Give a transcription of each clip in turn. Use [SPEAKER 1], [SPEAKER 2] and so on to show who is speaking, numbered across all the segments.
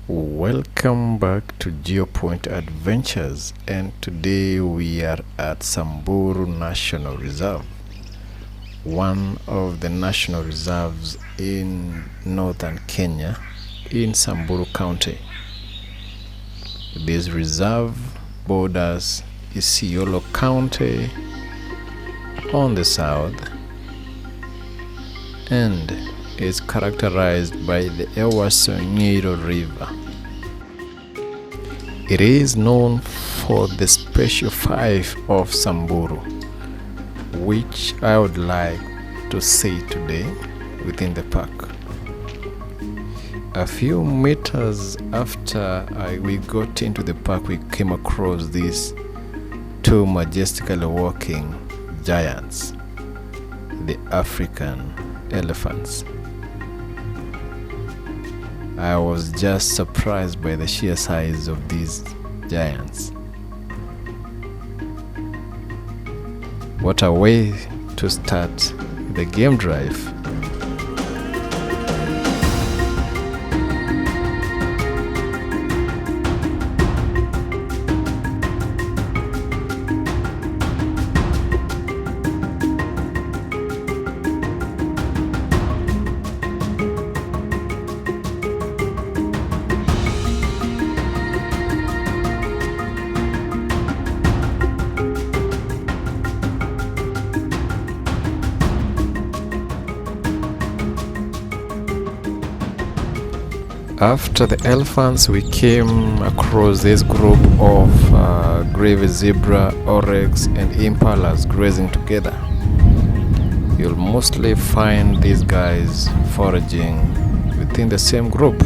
[SPEAKER 1] Welcome back to GeoPoint Adventures, and today we are at Samburu National Reserve, one of the national reserves in northern Kenya in Samburu County. This reserve borders Isiolo County on the south and is characterized by the Ewaso Nyiro River. It is known for the Special Five of Samburu, which I would like to see today within the park. A few meters after we got into the park, we came across these two majestically walking giants, the African elephants. I was just surprised by the sheer size of these giants. What a way to start the game drive. After the elephants, we came across this group of Grevy zebra, oryx and impalas grazing together. You'll mostly find these guys foraging within the same group,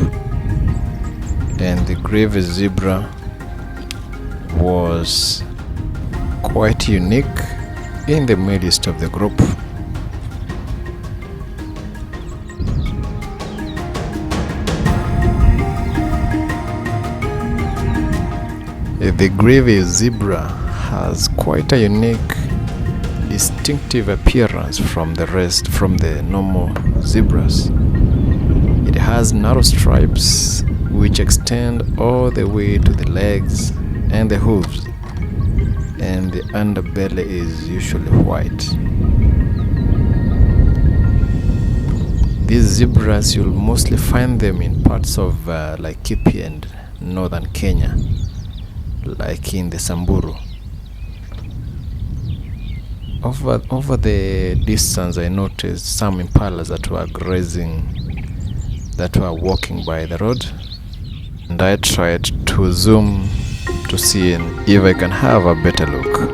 [SPEAKER 1] and the Grevy zebra was quite unique in the midst of the group. The Grevy zebra has quite a unique, distinctive appearance from the normal zebras. It has narrow stripes which extend all the way to the legs and the hooves, and the underbelly is usually white. These zebras, you'll mostly find them in parts of Laikipia and northern Kenya, like in the Samburu. Over the distance, I noticed some impalas that were grazing, that were walking by the road, and I tried to zoom to see if I can have a better look.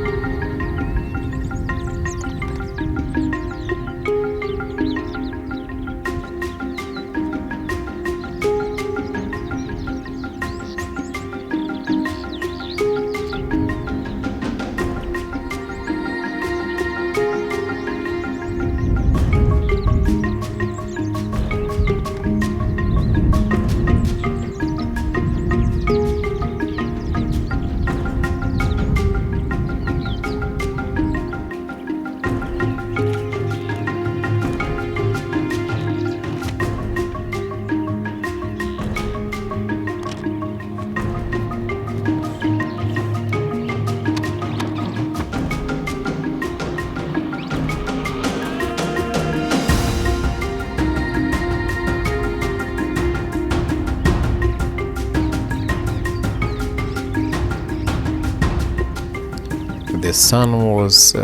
[SPEAKER 1] The sun was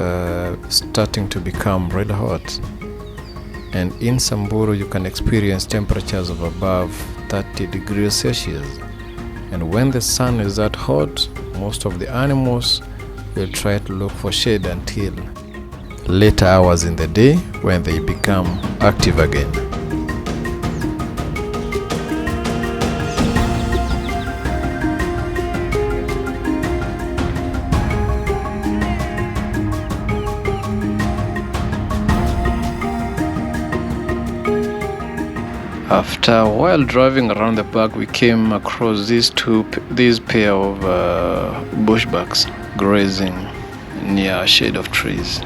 [SPEAKER 1] starting to become red hot, and in Samburu you can experience temperatures of above 30 degrees Celsius. And when the sun is that hot, most of the animals will try to look for shade until later hours in the day when they become active again. After a while driving around the park, we came across these pair of bushbucks grazing near a shade of trees.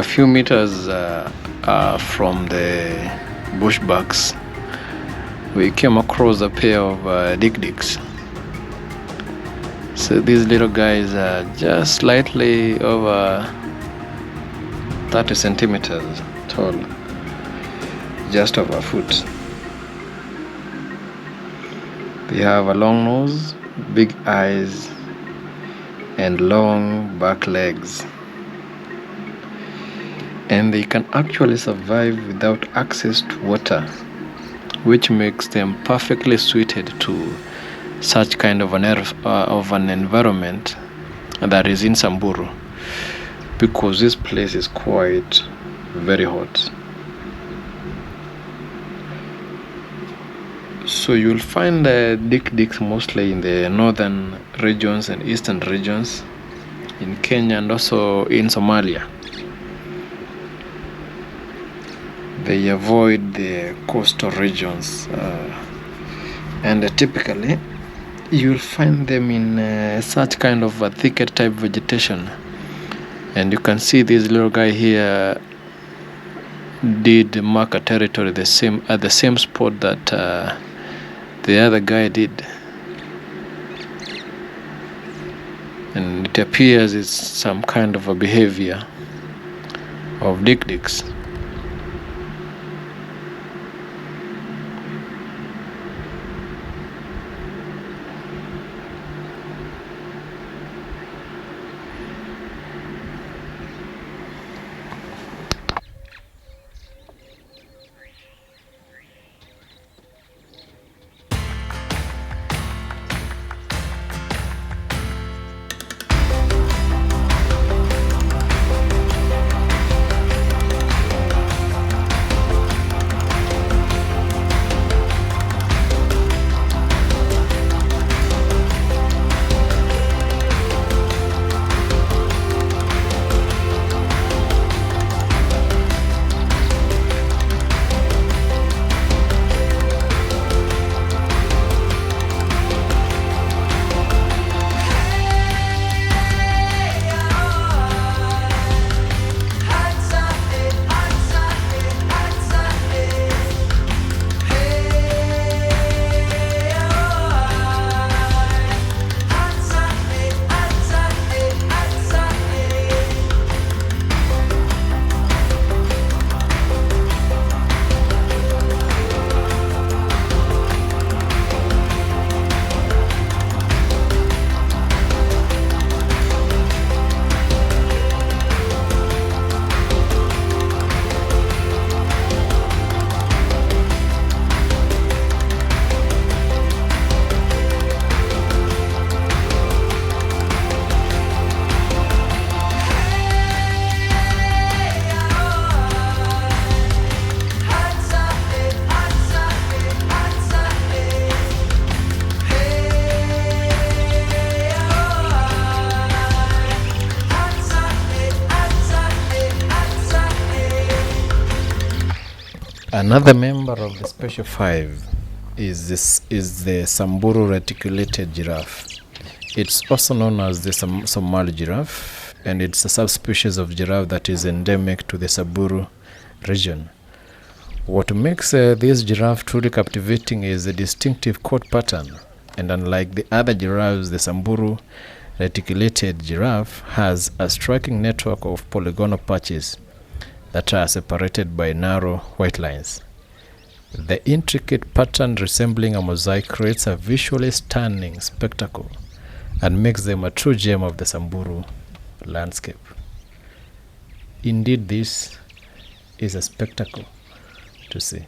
[SPEAKER 1] A few meters from the bushbucks, we came across a pair of Dik-diks. So these little guys are just slightly over 30 centimeters tall, just over a foot. They have a long nose, big eyes, and long back legs. And they can actually survive without access to water, which makes them perfectly suited to such kind of an environment that is in Samburu, because this place is quite very hot. So you'll find the Dik-diks mostly in the northern regions and eastern regions in Kenya and also in Somalia. They avoid the coastal regions, and typically you'll find them in such kind of a thicket type vegetation. And you can see this little guy here did mark a territory at the same spot that the other guy did, and it appears it's some kind of a behavior of Dik-diks. Another member of the Special Five is the Samburu reticulated giraffe. It's also known as the Somali giraffe, and it's a subspecies of giraffe that is endemic to the Samburu region. What makes this giraffe truly captivating is the distinctive coat pattern, and unlike the other giraffes, the Samburu reticulated giraffe has a striking network of polygonal patches that are separated by narrow white lines. The intricate pattern resembling a mosaic creates a visually stunning spectacle and makes them a true gem of the Samburu landscape. Indeed, this is a spectacle to see.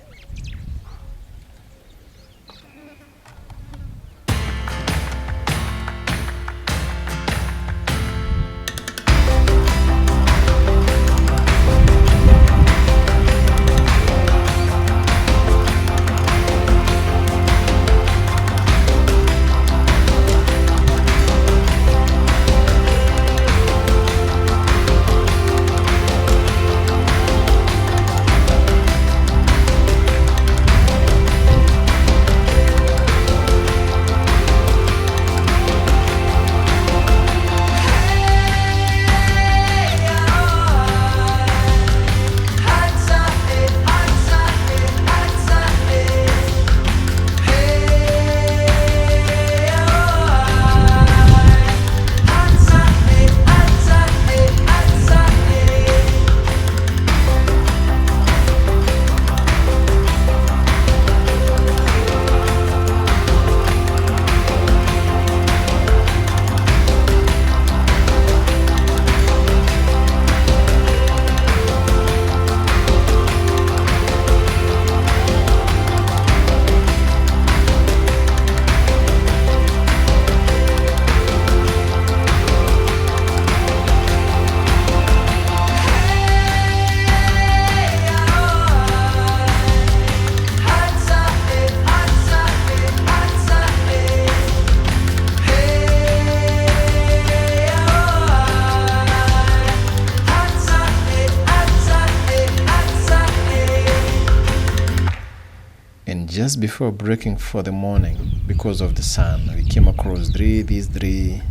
[SPEAKER 1] Just before breaking for the morning, because of the sun, we came across these three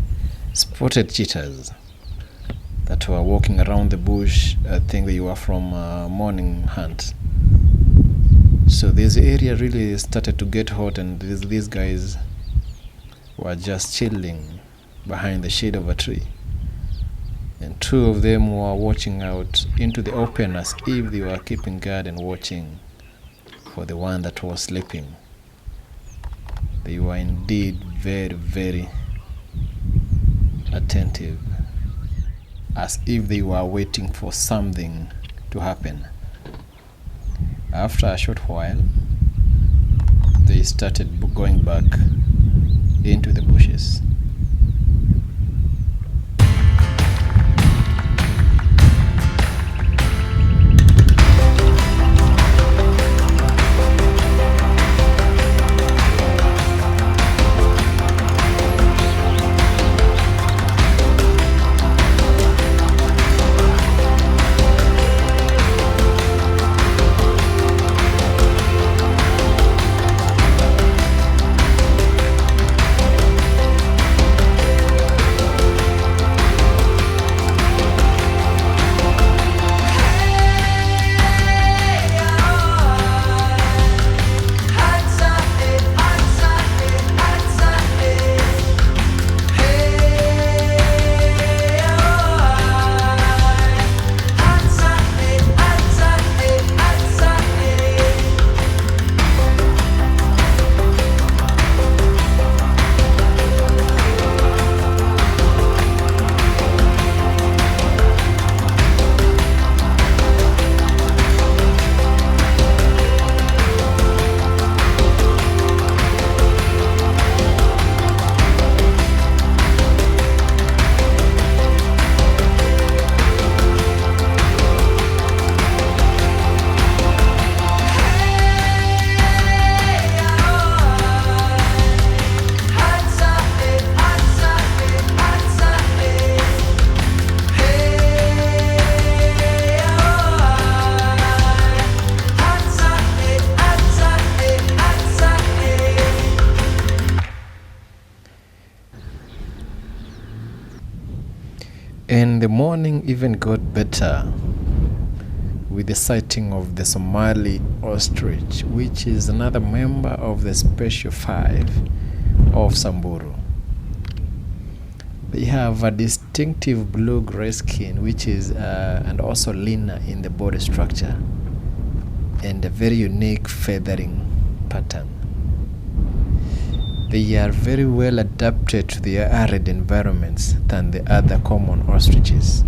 [SPEAKER 1] spotted cheetahs that were walking around the bush. I think they were from a morning hunt. So this area really started to get hot, and these guys were just chilling behind the shade of a tree. And two of them were watching out into the open as if they were keeping guard and watching for the one that was sleeping. They were indeed very, very attentive, as if they were waiting for something to happen. After a short while, they started going back into the bushes. And the morning even got better with the sighting of the Somali ostrich, which is another member of the Special Five of Samburu. They have a distinctive blue-gray skin, which is and also leaner in the body structure, and a very unique feathering pattern. They are very well adapted to the arid environments than the other common ostriches,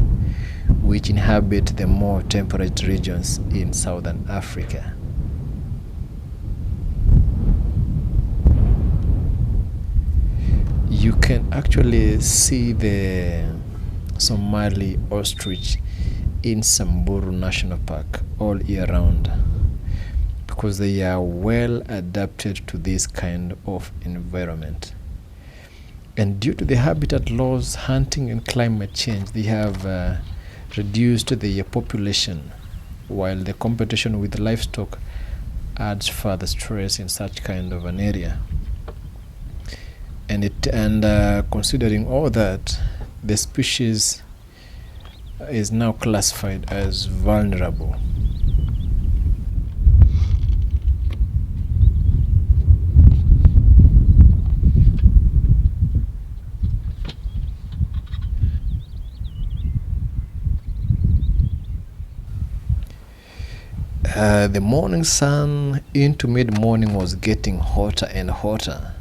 [SPEAKER 1] which inhabit the more temperate regions in southern Africa. You can actually see the Somali ostrich in Samburu National Park all year round, because they are well adapted to this kind of environment. And due to the habitat loss, hunting and climate change, they have reduced their population, while the competition with livestock adds further stress in such kind of an area. And considering all that, the species is now classified as vulnerable. The morning sun into mid-morning was getting hotter and hotter,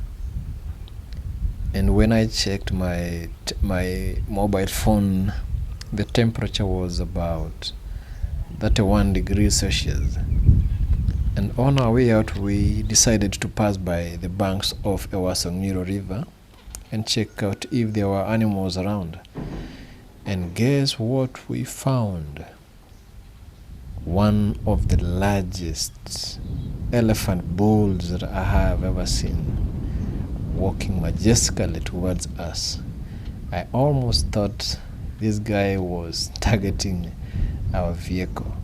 [SPEAKER 1] and when I checked my mobile phone, the temperature was about 31 degrees Celsius. And on our way out, we decided to pass by the banks of Ewaso Nyiro River and check out if there were animals around. And guess what we found? One of the largest elephant bulls that I have ever seen, walking majestically towards us. I almost thought this guy was targeting our vehicle.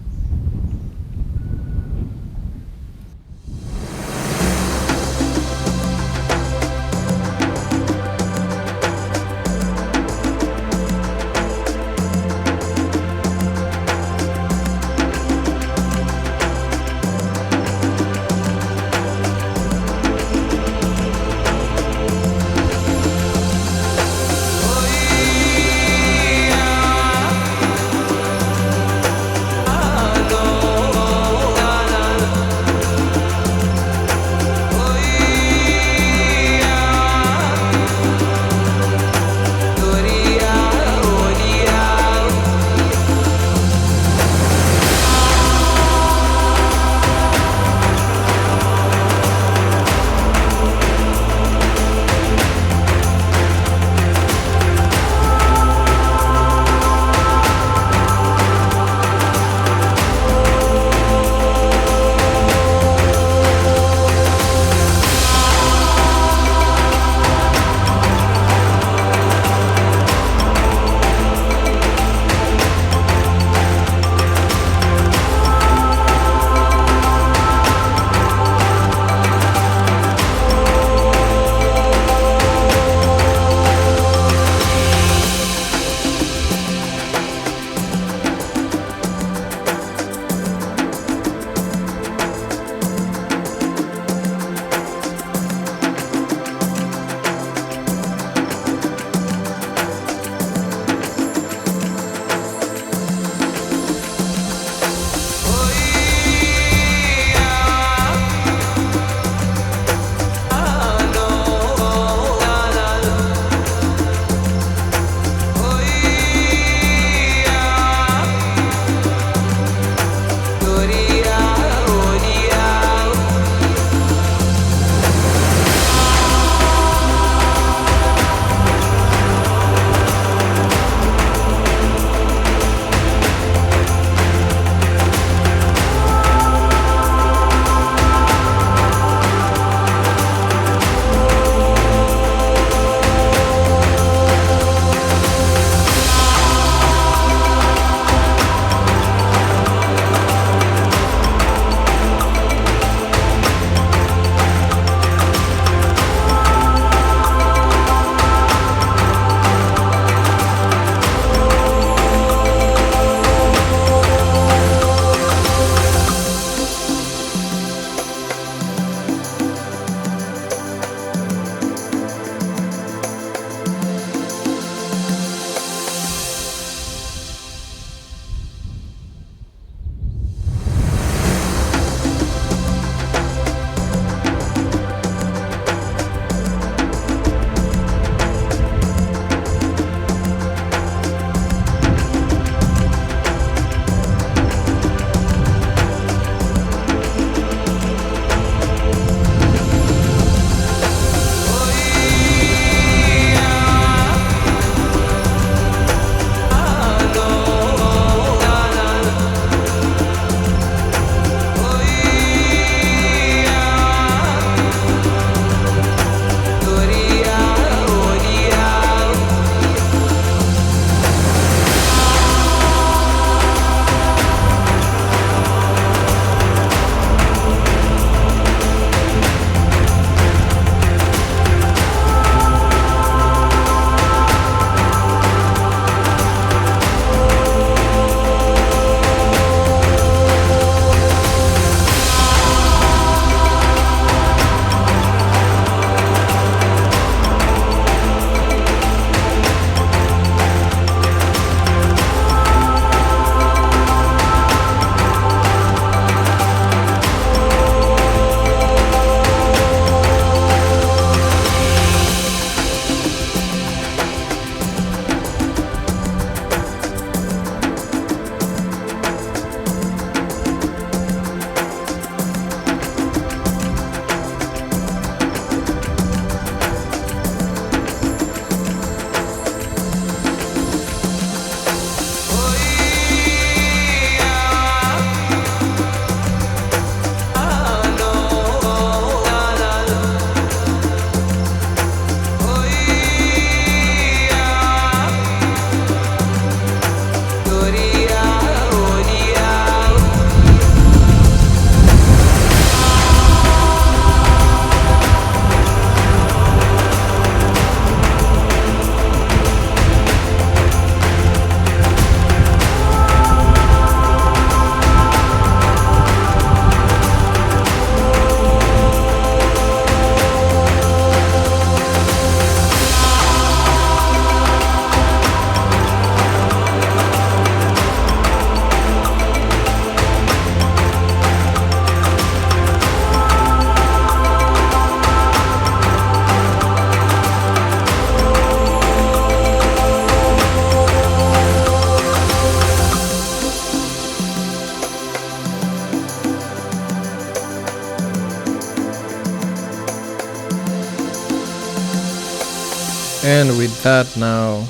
[SPEAKER 1] And with that, now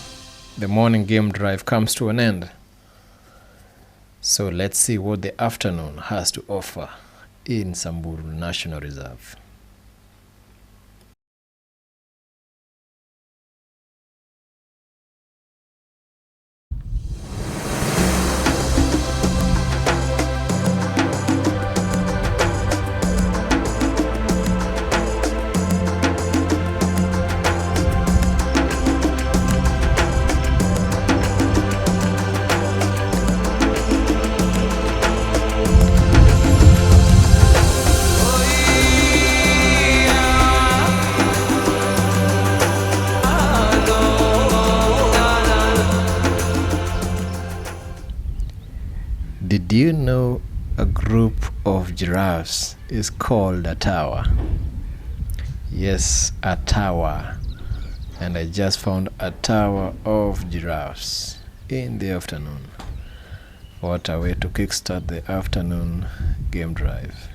[SPEAKER 1] the morning game drive comes to an end. So let's see what the afternoon has to offer in Samburu National Reserve. Did you know a group of giraffes is called a tower? Yes, a tower. And I just found a tower of giraffes in the afternoon. What a way to kickstart the afternoon game drive.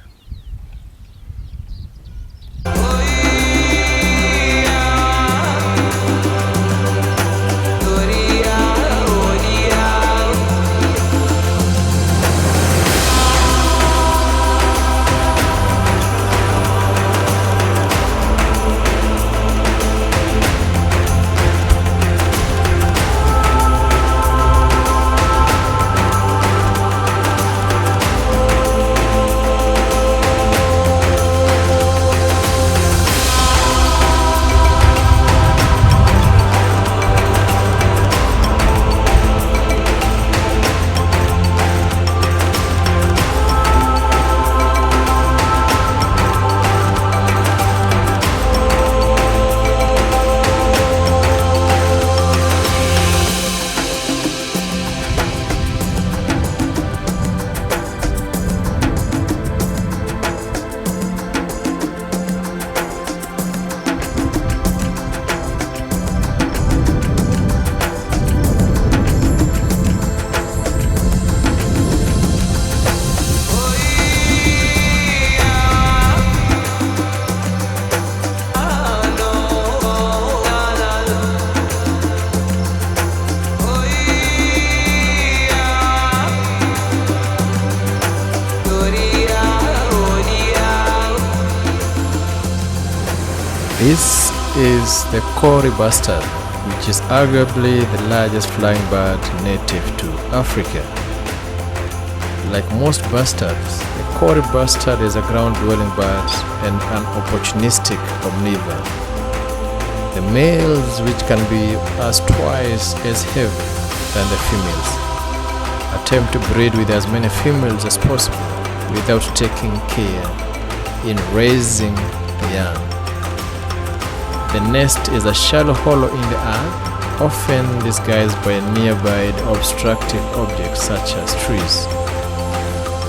[SPEAKER 1] This is the Kori bustard, which is arguably the largest flying bird native to Africa. Like most bustards, the Kori bustard is a ground-dwelling bird and an opportunistic omnivore. The males, which can be as twice as heavy than the females, attempt to breed with as many females as possible without taking care in raising the young. The nest is a shallow hollow in the earth, often disguised by nearby obstructive objects such as trees.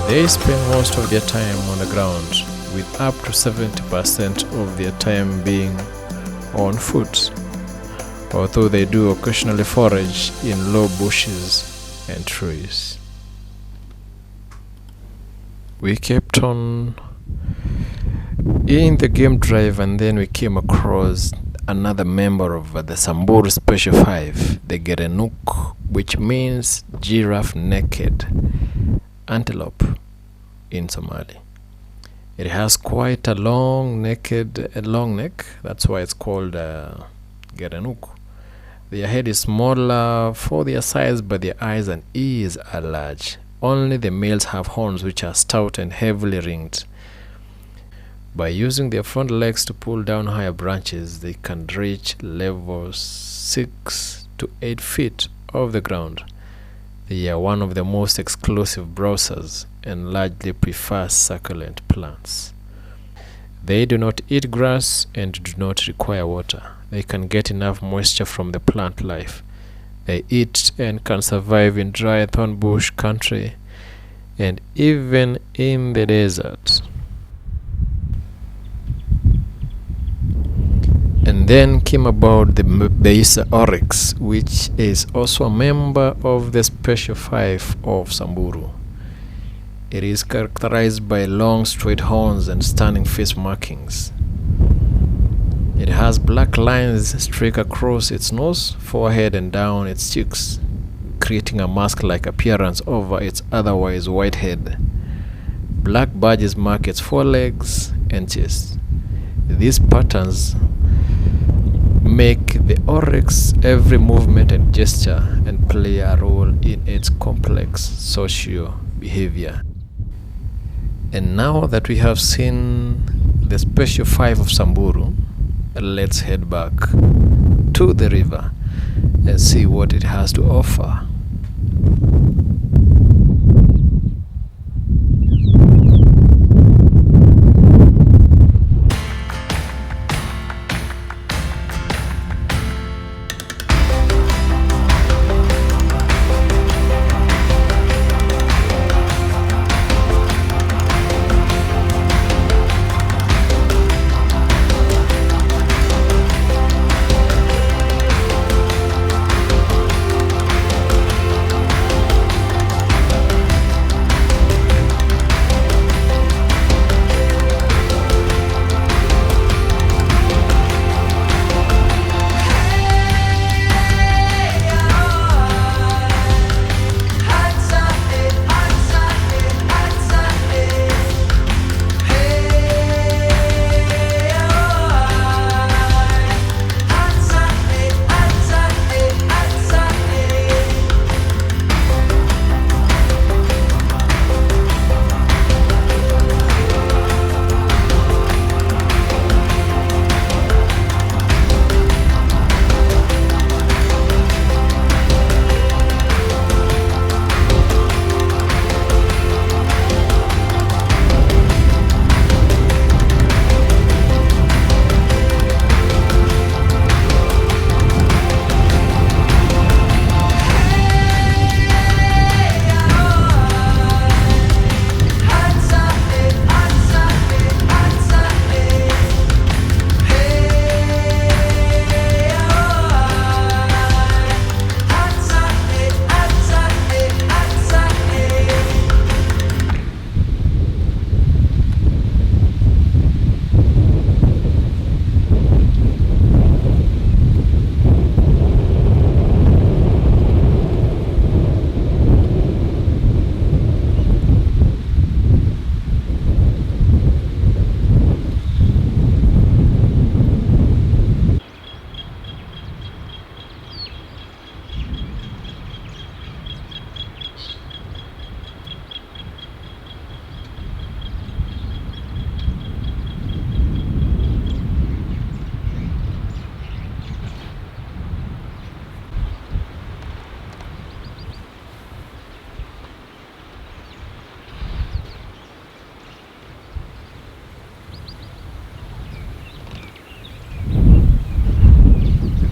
[SPEAKER 1] They spend most of their time on the ground, with up to 70% of their time being on foot, although they do occasionally forage in low bushes and trees. We kept on in the game drive, and then we came across another member of the Samburu Special Five, the gerenuk, which means giraffe naked antelope in Somali. It has quite a long neck, that's why it's called gerenuk. Their head is smaller for their size, but their eyes and ears are large. Only the males have horns, which are stout and heavily ringed. By using their front legs to pull down higher branches, they can reach levels 6 to 8 feet off the ground. They are one of the most exclusive browsers and largely prefer succulent plants. They do not eat grass and do not require water. They can get enough moisture from the plant life. They eat and can survive in dry thorn bush country and even in the desert. And then came about the Beisa oryx, which is also a member of the Special Five of Samburu. It is characterized by long straight horns and stunning face markings. It has black lines streak across its nose, forehead, and down its cheeks, creating a mask-like appearance over its otherwise white head. Black badges mark its forelegs and chest. These patterns make the oryx every movement and gesture and play a role in its complex social behavior. And now that we have seen the Special Five of Samburu, let's head back to the river and see what it has to offer.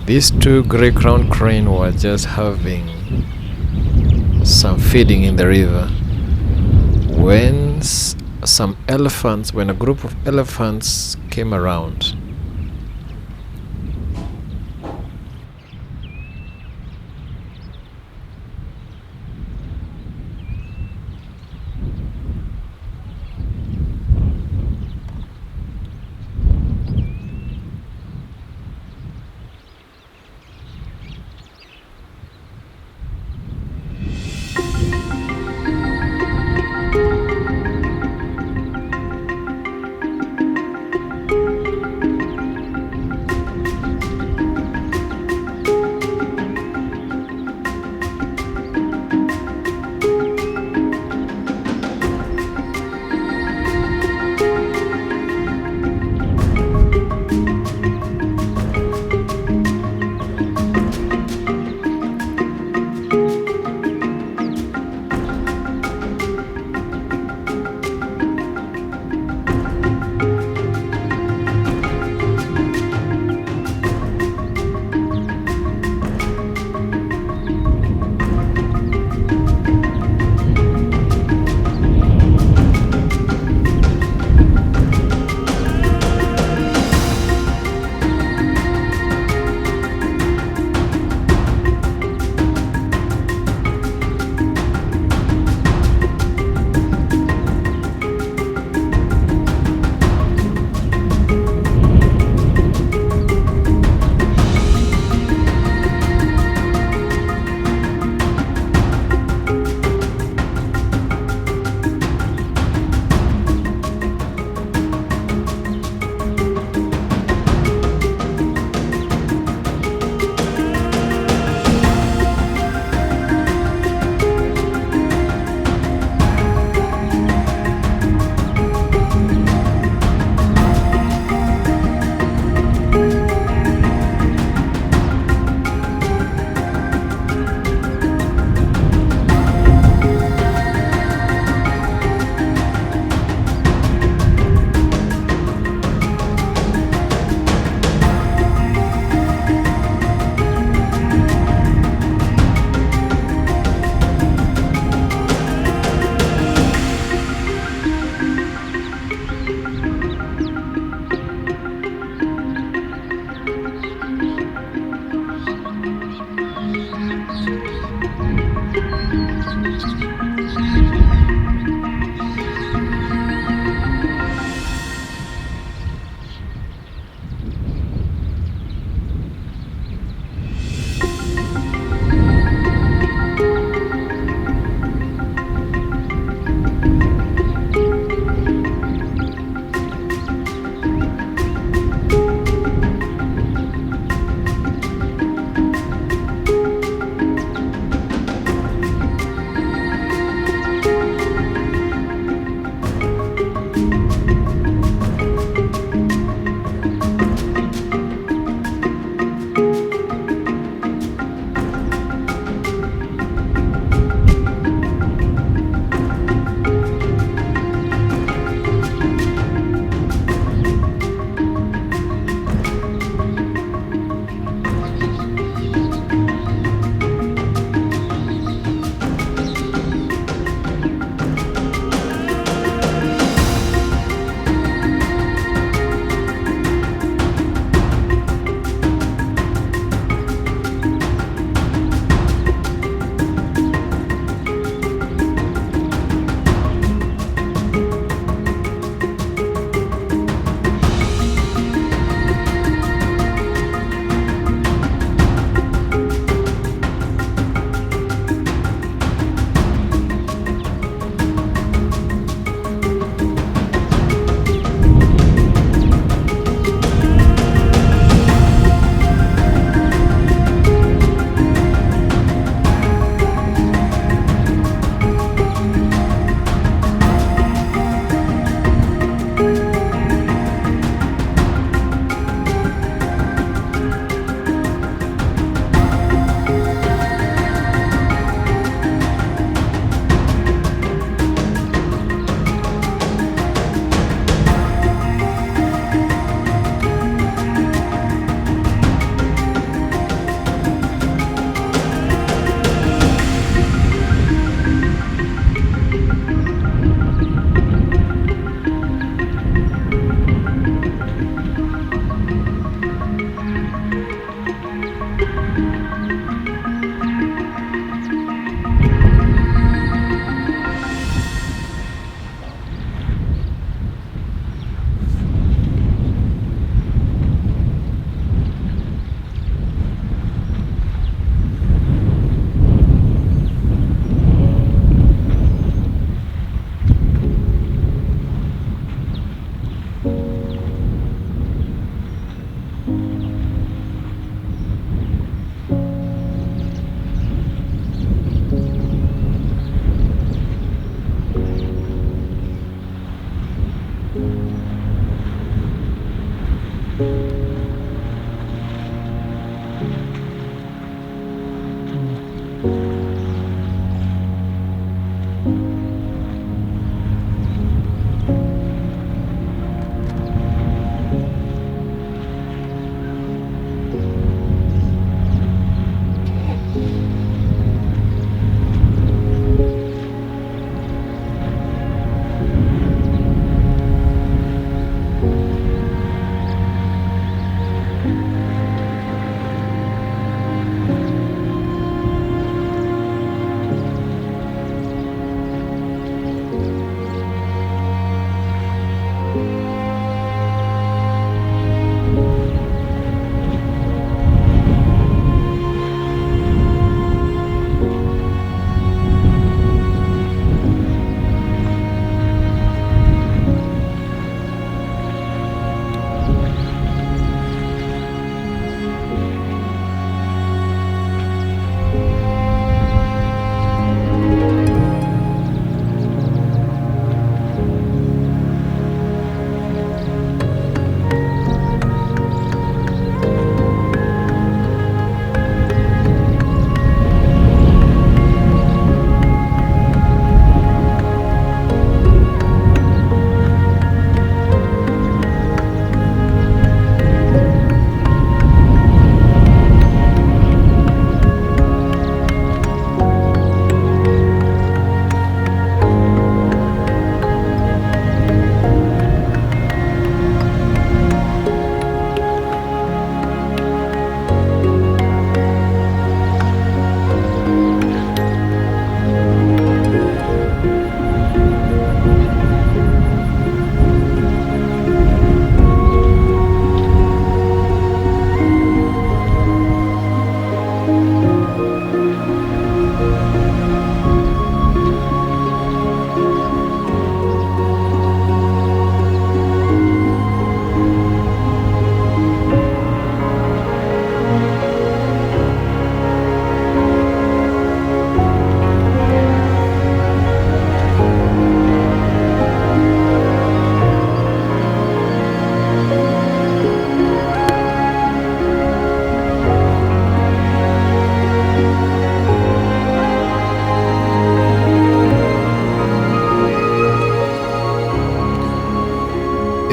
[SPEAKER 1] These two grey-crowned crane were just having some feeding in the river when when a group of elephants came around.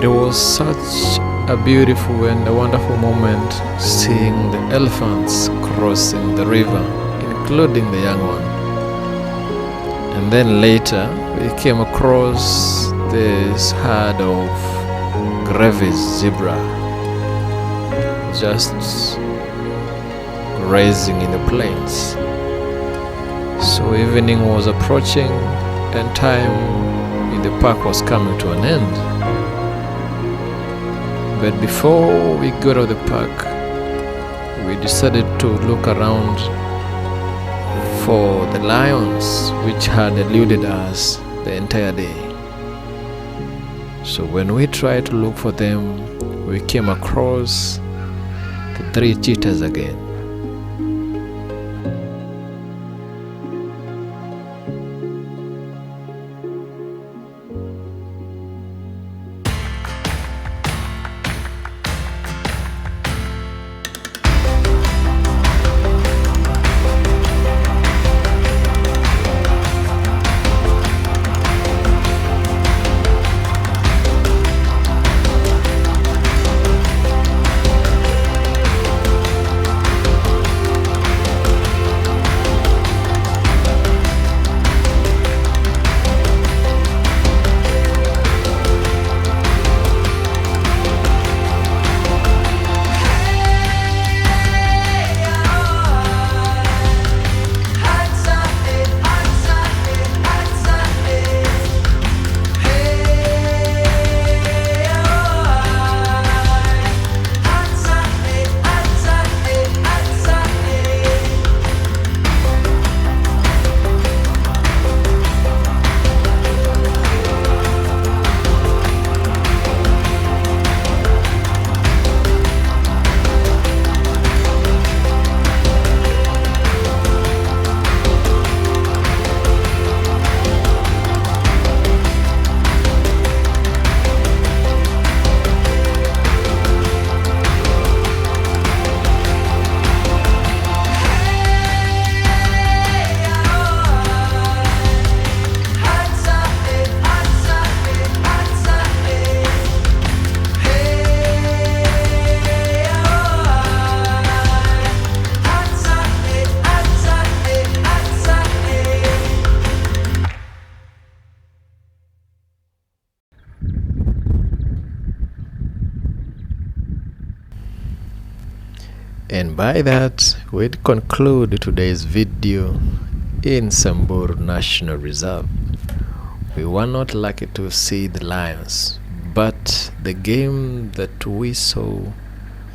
[SPEAKER 1] It was such a beautiful and a wonderful moment seeing the elephants crossing the river, including the young one. And then later we came across this herd of Grevy zebra just grazing in the plains. So evening was approaching and time in the park was coming to an end. But before we got out of the park, we decided to look around for the lions which had eluded us the entire day. So when we tried to look for them, we came across the 3 cheetahs again. And by that, we'd conclude today's video in Samburu National Reserve. We were not lucky to see the lions, but the game that we saw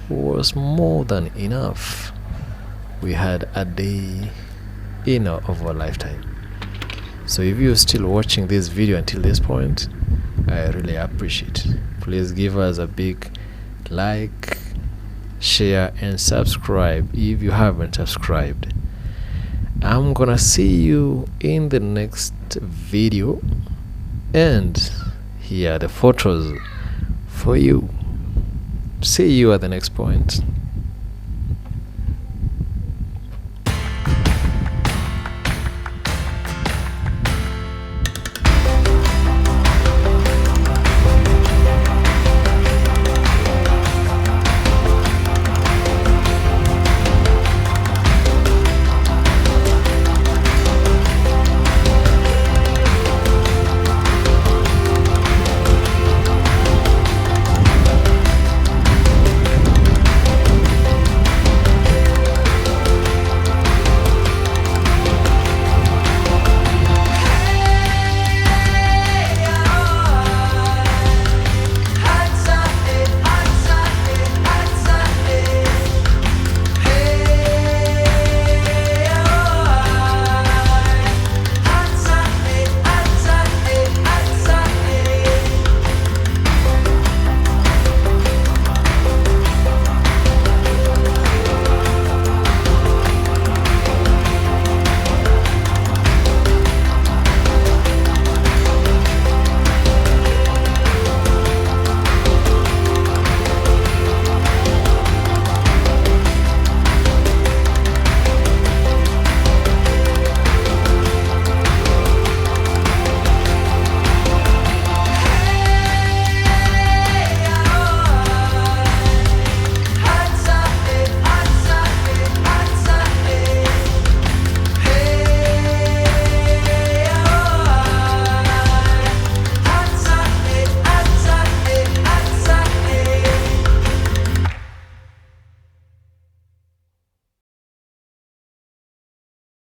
[SPEAKER 1] was more than enough. We had a day of our lifetime. So if you're still watching this video until this point, I really appreciate it. Please give us a big like, share and subscribe if you haven't subscribed. I'm gonna see you in the next video, and here are the photos for you. See you at the next point.